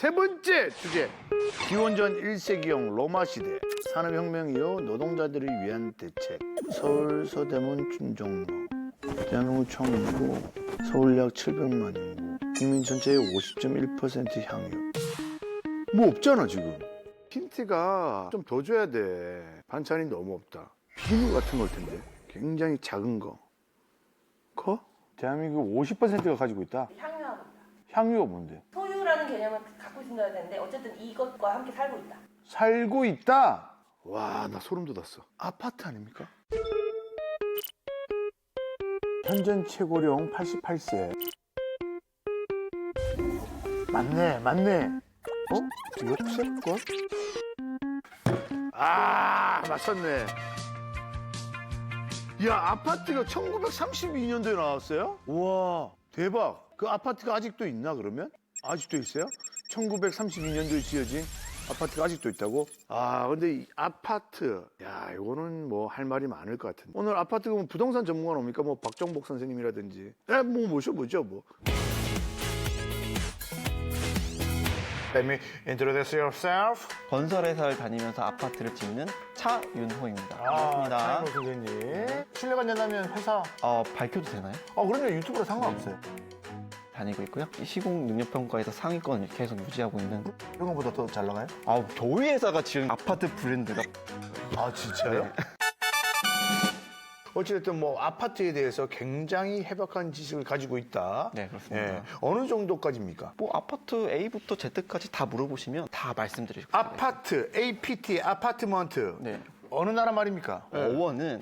세 번째 주제. 기원전 1세기형 로마 시대. 산업혁명 이후 노동자들을 위한 대책. 서울 서대문 충정로. 대한민국 총인구 서울약 700만 인구. 국민 전체의 50.1% 향유. 뭐 없잖아 지금. 힌트가 좀 더 줘야 돼. 반찬이 너무 없다. 비누 같은 걸 텐데. 굉장히 작은 거. 커? 대한민국 50%가 가지고 있다. 향유하고 있다. 향유가 뭔데? 소유라는 개념을 갖고 있어야 되는데 어쨌든 이것과 함께 살고 있다. 살고 있다? 와, 나 소름 돋았어. 아파트 아닙니까? 현존 최고령 88세. 맞네, 맞네. 어? 욕설걸? 아, 맞췄네. 야, 아파트가 1932년도에 나왔어요? 우와, 대박. 그 아파트가 아직도 있나, 그러면? 아직도 있어요? 1932년도에 지어진 아파트가 아직도 있다고? 아, 근데 이 아파트, 야, 이거는 뭐 할 말이 많을 것 같은데. 오늘 아파트 그러면 부동산 전문가 옵니까? 뭐 박정복 선생님이라든지. 뭐 모셔보죠, 뭐. Let me introduce yourself. 건설회사를 다니면서 아파트를 짓는 차윤호입니다. 반갑습니다. 차인호 선생님. 실례가 안 된다면 회사. 밝혀도 되나요? 그럼요. 유튜브로 상관없어요. 다니고 있고요. 이 시공 능력평가에서 상위권 계속 유지하고 있는. 이런 거보다 더 잘 나가요? 저희 회사가 지은 아파트 브랜드가. 아, 진짜요? 어찌됐든 뭐 아파트에 대해서 굉장히 해박한 지식을 가지고 있다. 네, 그렇습니다. 예. 어느 정도까지입니까? 뭐 아파트 A부터 Z까지 다 물어보시면 다 말씀드릴 거예요. 아파트, APT, 아파트먼트. 네. 어느 나라 말입니까? 어원은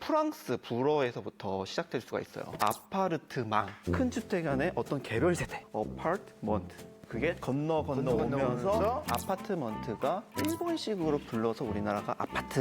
프랑스 불어에서부터 시작될 수가 있어요. 아파르트망, 큰 주택 안에 어떤 개별 세대, 어파트먼트. 그게 건너오면서 건너오면서 아파트먼트가 일본식으로 불러서 우리나라가 아파트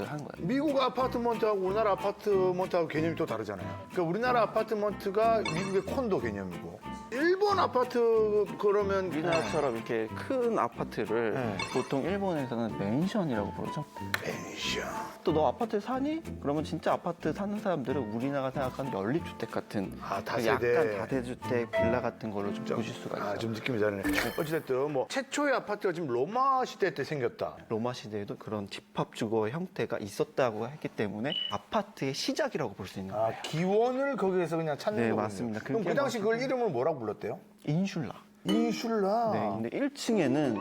한 거예요. 미국 아파트먼트하고 우리나라 아파트먼트하고 개념이 또 다르잖아요. 그러니까 우리나라 아파트먼트가 미국의 콘도 개념이고 일본 아파트 그러면 우리나라처럼 이렇게 큰 아파트를 네. 보통 일본에서는 맨션이라고 부르죠. 펜션. 또 너 아파트 사니? 그러면 진짜 아파트 사는 사람들은 우리나라가 생각하는 연립주택 같은 다세대. 약간 다세주택 빌라 같은 걸로 좀 보실 수가 있어요. 좀 느낌이 다르네. 어찌됐든 뭐 최초의 아파트가 지금 로마 시대 때 생겼다. 로마 시대에도 그런 집합주거의 형태가 있었다고 했기 때문에 아파트의 시작이라고 볼 수 있는 거예요. 기원을 거기에서 그냥 찾는 네, 거군요. 맞습니다. 그럼 그 그게 당시 그걸 이름을 뭐라고 불렀대요? 인슐라. 인슐라. 네, 근데 1층에는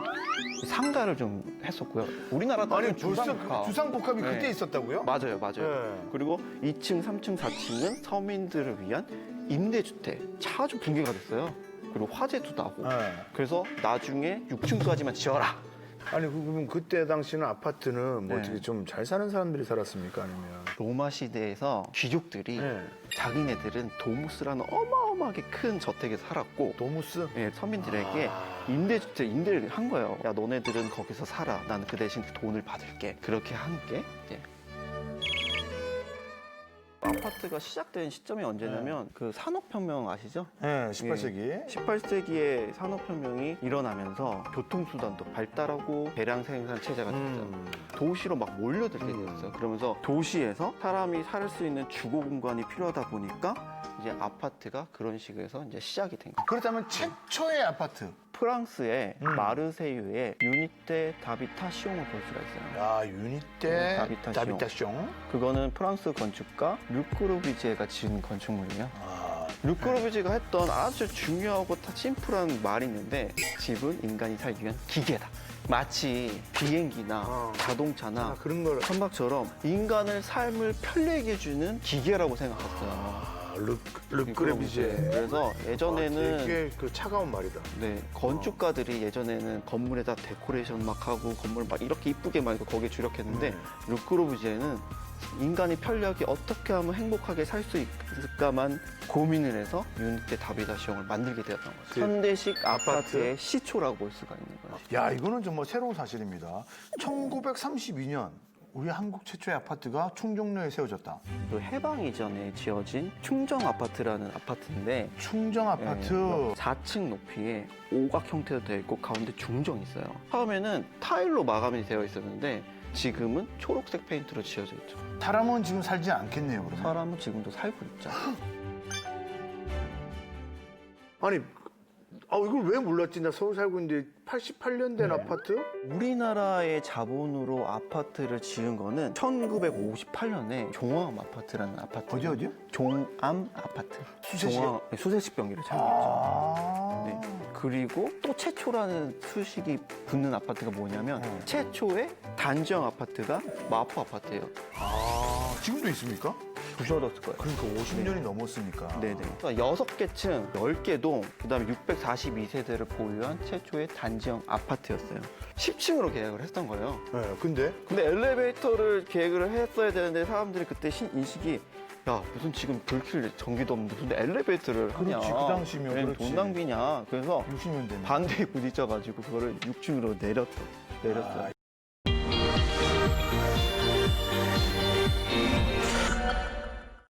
상가를 좀 했었고요. 우리나라 아니 따지면 벌써 주상가. 주상복합이 네. 그때 있었다고요? 맞아요. 네. 그리고 2층, 3층, 4층은 서민들을 위한 임대주택, 차주 붕괴가 됐어요. 그리고 화재도 나고. 네. 그래서 나중에 6층까지만 지어라. 아니 그럼 그때 당시는 아파트는 뭐 네. 어떻게 좀 잘 사는 사람들이 살았습니까? 아니면 로마 시대에서 귀족들이 네. 자기네들은 도무스라는 어마어마하게 큰 저택에 살았고 도무스? 예, 서민들에게 임대주택 임대를 한 거예요. 야, 너네들은 거기서 살아. 나는 그 대신 돈을 받을게. 그렇게 한 게 아파트가 시작된 시점이 언제냐면 그 산업혁명 아시죠? 네, 18세기. 18세기에 산업혁명이 일어나면서 교통수단도 발달하고 대량 생산 체제가 됐어요. 도시로 막 몰려들게 되었어요. 그러면서 도시에서 사람이 살 수 있는 주거 공간이 필요하다 보니까 이제 아파트가 그런 식으로 이제 시작이 된 거예요. 그렇다면 최초의 아파트. 프랑스의 마르세유의 유니테 다비타시옹을 볼 수가 있어요. 아, 유니테 다비타숑. 다비타숑. 그거는 프랑스 건축가 르꼬르비제가 지은 건축물이에요. 아, 르꼬르비제가 했던 아주 중요하고 다 심플한 말이 있는데 집은 인간이 살기 위한 기계다. 마치 비행기나 자동차나 그런 걸. 선박처럼 인간을 삶을 편리하게 해주는 기계라고 생각했어요. 르크레비제. 그래서 예전에는 되게 그 차가운 말이다. 네, 건축가들이 예전에는 건물에다 데코레이션 막 하고 건물 막 이렇게 이쁘게 막 거기에 주력했는데 르꼬르비제는 인간이 편리하게 어떻게 하면 행복하게 살 수 있을까만 고민을 해서 유니테 다비다시옹을 만들게 되었던 거죠. 그 현대식 아파트의 시초라고 볼 수가 있는 거예요. 야, 이거는 정말 새로운 사실입니다. 1932년 우리 한국 최초의 아파트가 충정로에 세워졌다. 그 해방 이전에 지어진 충정 아파트라는 아파트인데 충정 아파트. 4층 높이에 오각 형태로 되어 있고 가운데 중정이 있어요. 처음에는 타일로 마감이 되어 있었는데 지금은 초록색 페인트로 지어져 있죠. 사람은 지금 살지 않겠네요, 그러면. 사람은 지금도 살고 있죠. 아니, 아, 이걸 왜 몰랐지? 나 서울 살고 있는데 88년 된 아파트? 우리나라의 자본으로 아파트를 지은 거는 1958년에 종암 아파트라는 아파트. 어디요? 종암 아파트. 수세식? 네, 수세식 병기를 창업했죠. 네. 그리고 또 최초라는 수식이 붙는 아파트가 뭐냐면 최초의 단지형 아파트가 마포 아파트예요. 아, 지금도 있습니까? 부셔졌을 거예요. 그러니까 50년이 넘었으니까. 네네. 6개 층, 10개 동, 그 다음에 642세대를 보유한 최초의 단지형 아파트였어요. 10층으로 계약을 했던 거예요. 네, 근데? 근데 엘리베이터를 계획을 했어야 되는데 사람들이 그때 인식이 야, 무슨 지금 불길 전기도 없는데 무슨 엘리베이터를 하냐. 그렇지, 그 당시면 그래, 그렇지. 돈 낭비냐. 그래서 60년 된. 반대에 부딪혀가지고 그거를 6층으로 내렸어요.